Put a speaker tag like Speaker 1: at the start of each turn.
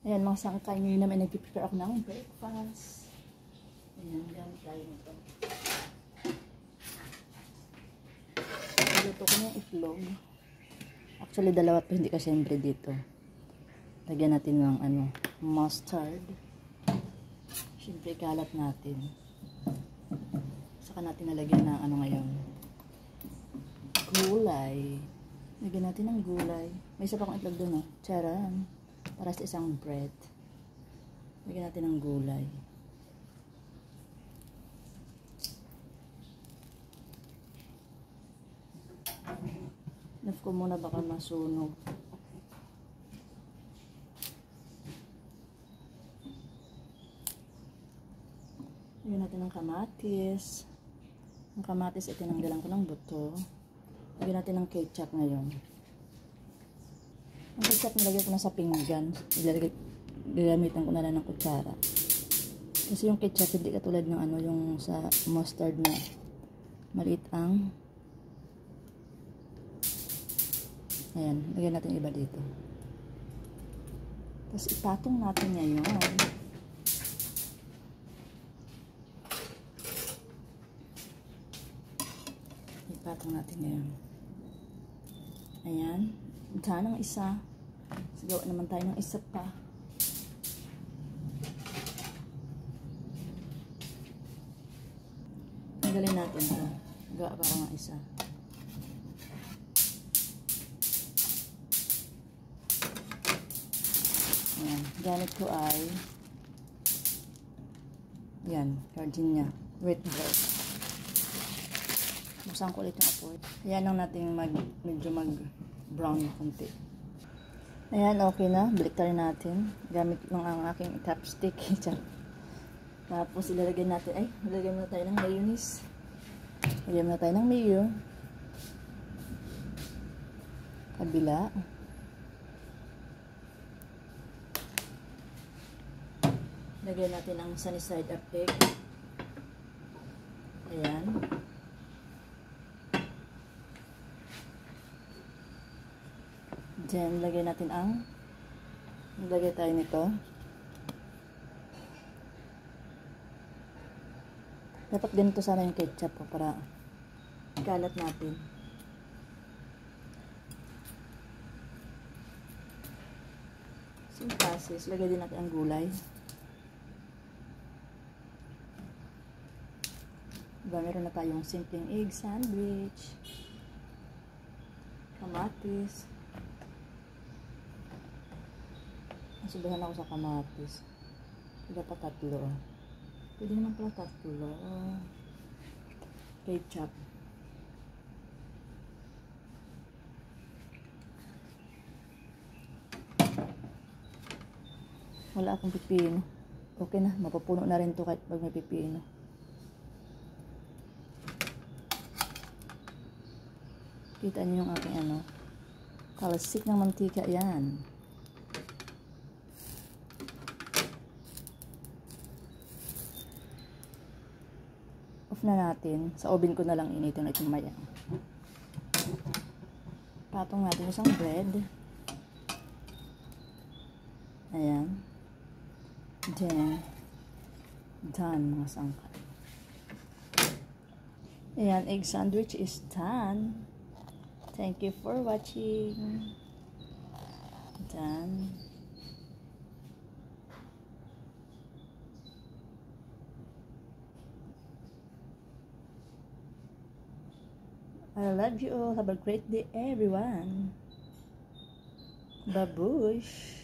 Speaker 1: Ayan, mga sangkay. Ngayon naman nag-prepare ako ng breakfast. Ayan, gamit tayo nito. Luto ko ng itlog. Actually, dalawa pa, hindi ka syempre dito. Lagyan natin ng mustard. Syempre, kalat natin. Saka natin nalagyan ng ngayon. Gulay. Lagyan natin ng gulay. May isa pa akong itlog doon, Charan. Para sa isang bread. Lagyan natin ng gulay. Naf ko muna baka masunog. Lagyan natin ng kamatis. Ang kamatis, itinanggalan ko ng buto. Lagyan natin ng ketchup ngayon. Ang ketchup nilagay ko na sa pinggan. Gagamitan ko na lang ng kutsara. Kasi yung ketchup hindi katulad ng yung sa mustard na maliit ang. Ayan, lagyan natin iba dito. Tapos ipatong natin ngayon. Ipatong natin ngayon. Ayan. Diyan ang isa. Sigawa naman tayo ng isa pa. Tanggalin natin ito. Gawa pa ng isa. Ayan. Gamit ko ay yan. Gardenia. Wheat bread. Buksan ko ulit yung apoy. Ayan lang natin medyo mag-brown konti. Ayan, okay na. Baliktarin natin. Gamit lang ang aking chopstick. Tapos ilalagay natin, ilalagay na tayo ng mayonnaise. Lagyan na tayo ng mayo. Kabila. Lagyan natin ang sunny side up egg. Ayan. Then, lagay natin lagay tayo nito. Dapat ganito sana yung ketchup para kalat natin. Same process. Lagay din natin ang gulay. Diba, meron na tayong simpleng egg sandwich. Kamatis. Nasubahan ako sa kamatis. Dapat 3. Pwede naman pala 3. Ketchup. Wala akong pipino. Okay na. Mapupuno na rin to kahit pag may pipino. Kita niyo yung aking kalasik ng mantika. Yan. Off na natin. Sa oven ko na lang initin na itong maya. Patong natin isang bread. Ayan. Then, done mga sangkay. Ayan, egg sandwich is done. Thank you for watching. Done. I love you all. Have a great day, everyone. Babush.